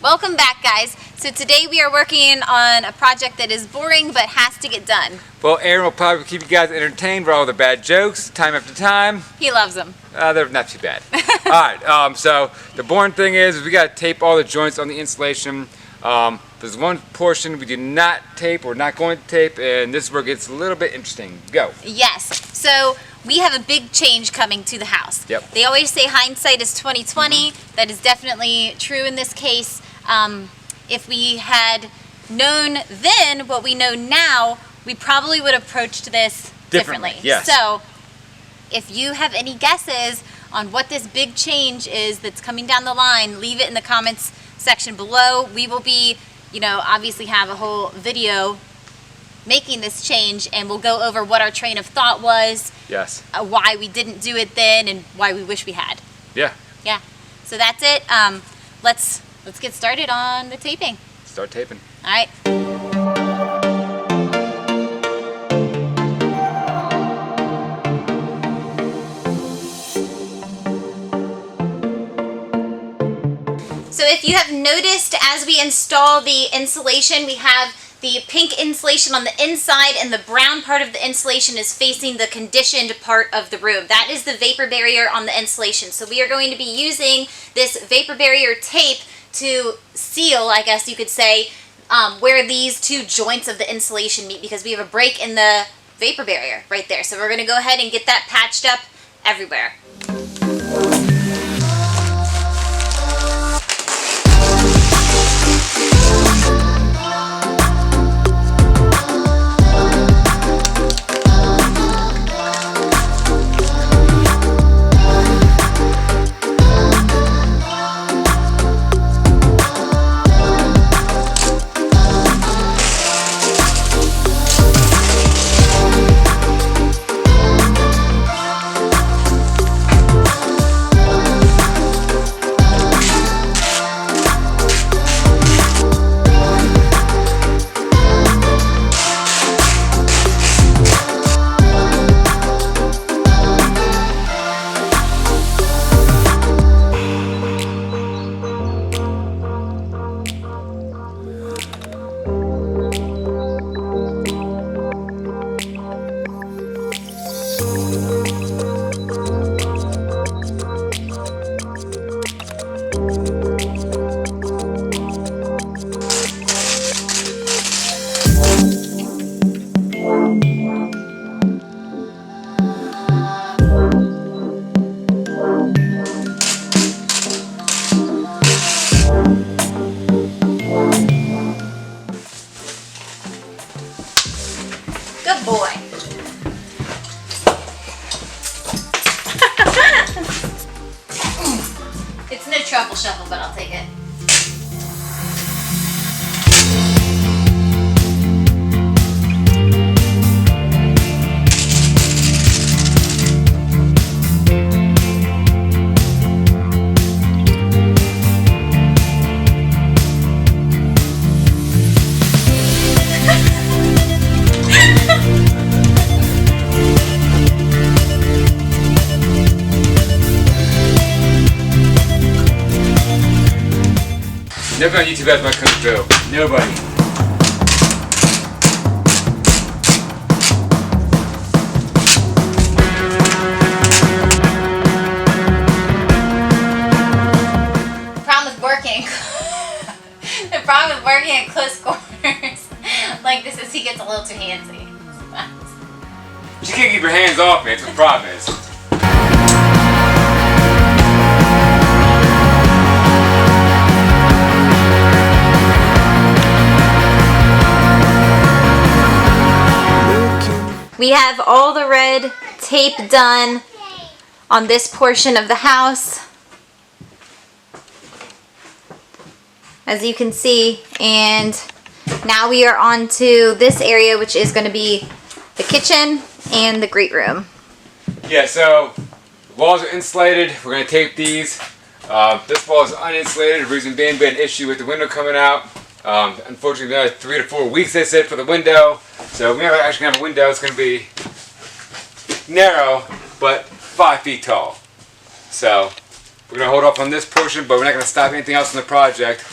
Welcome back, guys. So today we are working on a project that is boring but has to get done. Well, Aaron will probably keep you guys entertained with all the bad jokes, time after time. He loves them. They're not too bad. Alright, so the boring thing is we got to tape all the joints on the insulation. There's one portion we did not tape, we're not going to tape, and this is where it gets a little bit interesting. Go. Yes. So we have a big change coming to the house. Yep. They always say hindsight is 20/20. That is definitely true in this case. If we had known then what we know now, we probably would have approached this differently. Yes. So if you have any guesses on what this big change is that's coming down the line, leave it in the comments section below. We will be, obviously have a whole video making this change, and we'll go over what our train of thought was. Yes. Why we didn't do it then, and why we wish we had. Yeah. Yeah. So that's it. Let's get started on the taping. Start taping. All right. So if you have noticed, as we install the insulation, we have the pink insulation on the inside and the brown part of the insulation is facing the conditioned part of the room. That is the vapor barrier on the insulation. So we are going to be using this vapor barrier tape to seal, I guess you could say, where these two joints of the insulation meet, because we have a break in the vapor barrier right there. So we're going to go ahead and get that patched up everywhere. Good boy. It's no truffle shuffle, but I'll take it. Nobody on YouTube has my Kung Fu. Nobody. The problem with working at close quarters like this is he gets a little too handsy. You can't keep your hands off me, that's what the problem is. We have all the red tape done on this portion of the house, as you can see, and now we are on to this area, which is going to be the kitchen and the great room. Yeah, so the walls are insulated. We're going to tape these. This wall is uninsulated. The reason being, we had an issue with the window coming out. Unfortunately, another 3 to 4 weeks they said for the window. So we never actually have a window. It's going to be narrow, but 5 feet tall. So we're going to hold off on this portion, but we're not going to stop anything else in the project.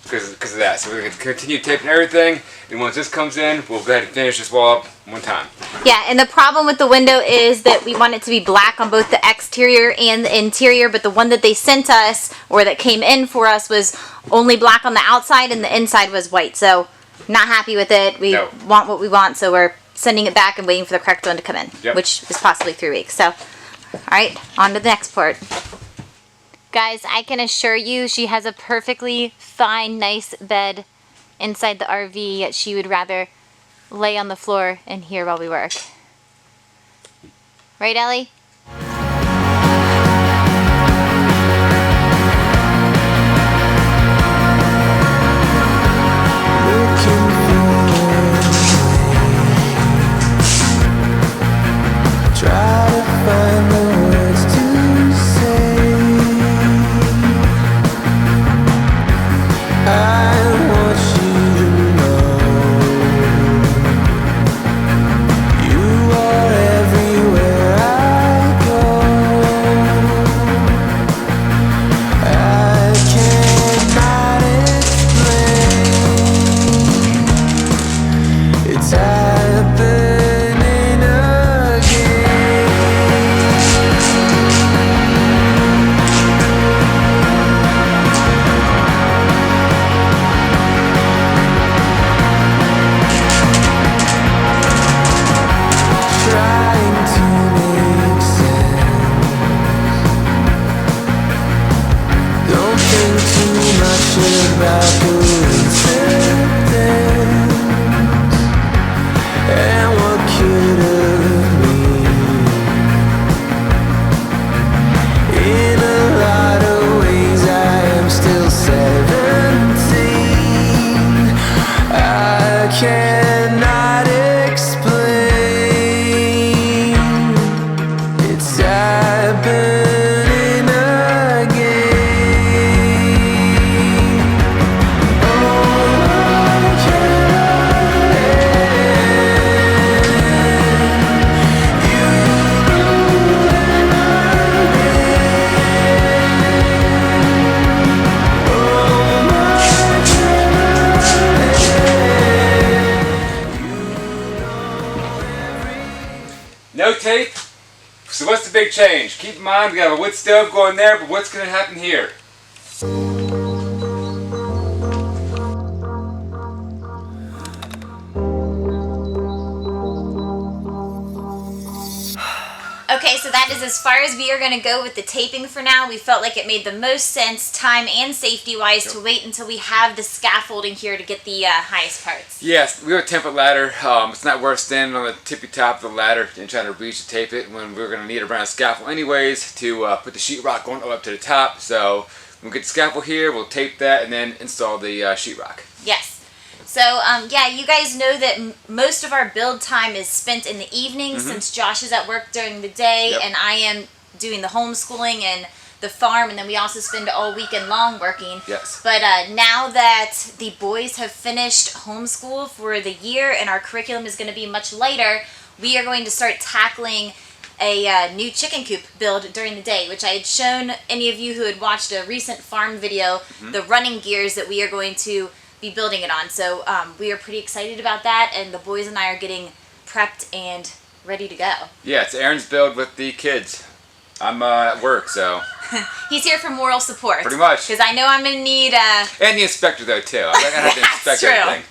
because of that. So we're going to continue taping everything, and once this comes in, we'll go ahead and finish this wall up one time. Yeah, and the problem with the window is that we want it to be black on both the exterior and the interior, but the one that they sent us, or that came in for us, was only black on the outside and the inside was white. So, not happy with it. We want what we want, so we're sending it back and waiting for the correct one to come in, which is possibly 3 weeks. So, alright, on to the next part. Guys, I can assure you she has a perfectly fine, nice bed inside the RV, yet she would rather lay on the floor in here while we work. Right, Ellie? No tape. So what's the big change? Keep in mind we got a wood stove going there, but what's going to happen here? Okay, so that is as far as we are going to go with the taping for now. We felt like it made the most sense, time and safety-wise, to wait until we have the scaffolding here to get the highest parts. Yes, we have a 10-foot ladder. It's not worth standing on the tippy top of the ladder and trying to reach to tape it when we're going to need a brand scaffold anyways to put the sheetrock going up to the top. So when we get the scaffold here, we'll tape that and then install the sheetrock. Yes. So, yeah, you guys know that most of our build time is spent in the evening since Josh is at work during the day and I am doing the homeschooling and the farm, and then we also spend all weekend long working. Yes. But now that the boys have finished homeschool for the year and our curriculum is going to be much lighter, we are going to start tackling a new chicken coop build during the day, which I had shown any of you who had watched a recent farm video, the running gears that we are going to be building it on. So we are pretty excited about that, and the boys and I are getting prepped and ready to go. Yeah, it's Aaron's build with the kids. I'm at work, so. He's here for moral support. Pretty much. Because I know I'm going to need... and the inspector, though, too. I'm going to have to inspect everything.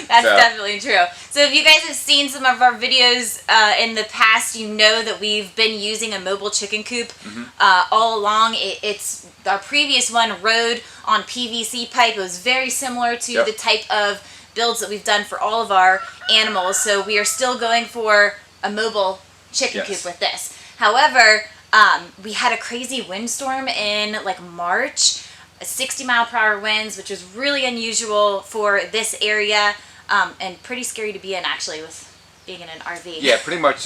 That's definitely true. So if you guys have seen some of our videos in the past, you know that we've been using a mobile chicken coop all along. It's our previous one rode on PVC pipe. It was very similar to the type of builds that we've done for all of our animals. So we are still going for a mobile chicken coop with this. However, we had a crazy windstorm in like March, 60-mile-per-hour winds, which was really unusual for this area, and pretty scary to be in, actually, with being in an RV. Yeah, pretty much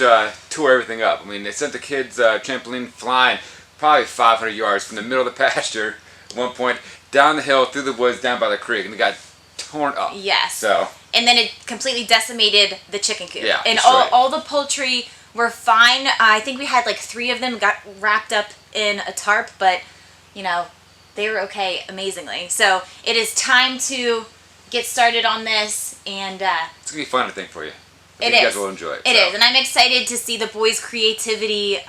tore everything up. I mean, they sent the kids trampoline flying probably 500 yards from the middle of the pasture at one point, down the hill, through the woods, down by the creek, and it got torn up. Yes. So. And then it completely decimated the chicken coop. Yeah, and all the poultry were fine. I think we had like 3 of them got wrapped up in a tarp, but, you know, they were okay amazingly. So it is time to get started on this, and It's gonna be fun, I think, for you. I it think you is. guys will enjoy it. It is, and I'm excited to see the boys' creativity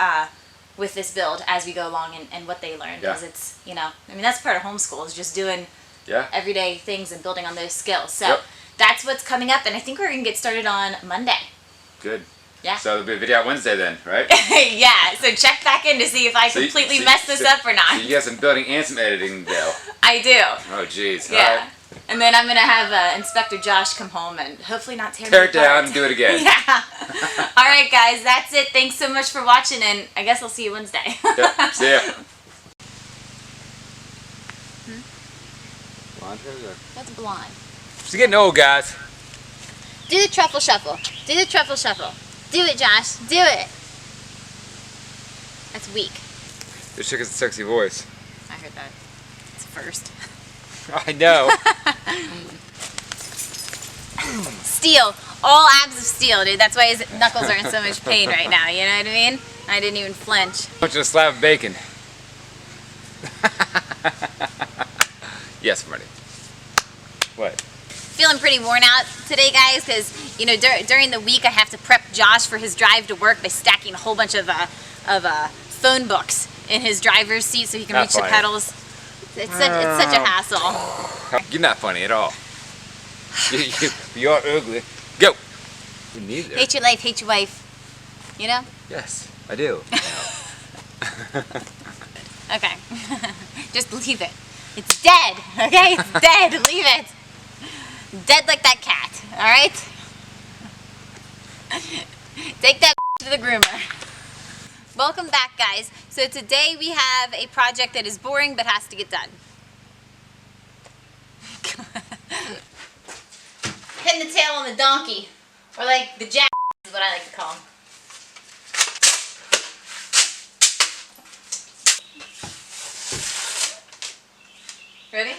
with this build as we go along and what they learn, because it's, you know, I mean, that's part of homeschool, is just doing Yeah. everyday things and building on those skills. So Yep. that's what's coming up, and I think we're gonna get started on Monday. Good. Yeah. So there'll be a video out Wednesday then, right? Yeah, so check back in to see if I completely messed this up or not. So you got some building and some editing, Dale. I do. Oh, jeez. Yeah. All right. And then I'm gonna have Inspector Josh come home and hopefully not tear Tear me it down apart. and do it again. Yeah. All right, guys, that's it. Thanks so much for watching, and I guess I'll see you Wednesday. Yep. See ya. That's blonde. She's getting old, guys. Do the truffle shuffle. Do the truffle shuffle. Do it, Josh. Do it. That's weak. This chick has a sexy voice. I heard that. It's first. I know. Steel. All abs of steel, dude. That's why his knuckles are in so much pain right now. You know what I mean? I didn't even flinch. I want you to slab of bacon. Yes, I'm ready. What? Feeling pretty worn out today, guys, because, you know, during the week I have to prep Josh for his drive to work by stacking a whole bunch of phone books in his driver's seat so he can Not reach the funny. pedals. It's such a hassle. You're not funny at all. You are ugly. Go. You need it. Hate your life, hate your wife. You know? Yes, I do. Okay. Just leave it. It's dead, okay? It's dead. Leave it. Dead like that cat, alright? Take that to the groomer. Welcome back, guys. So today we have a project that is boring but has to get done. Hitting the tail on the donkey. Or like the jack is what I like to call him. Ready?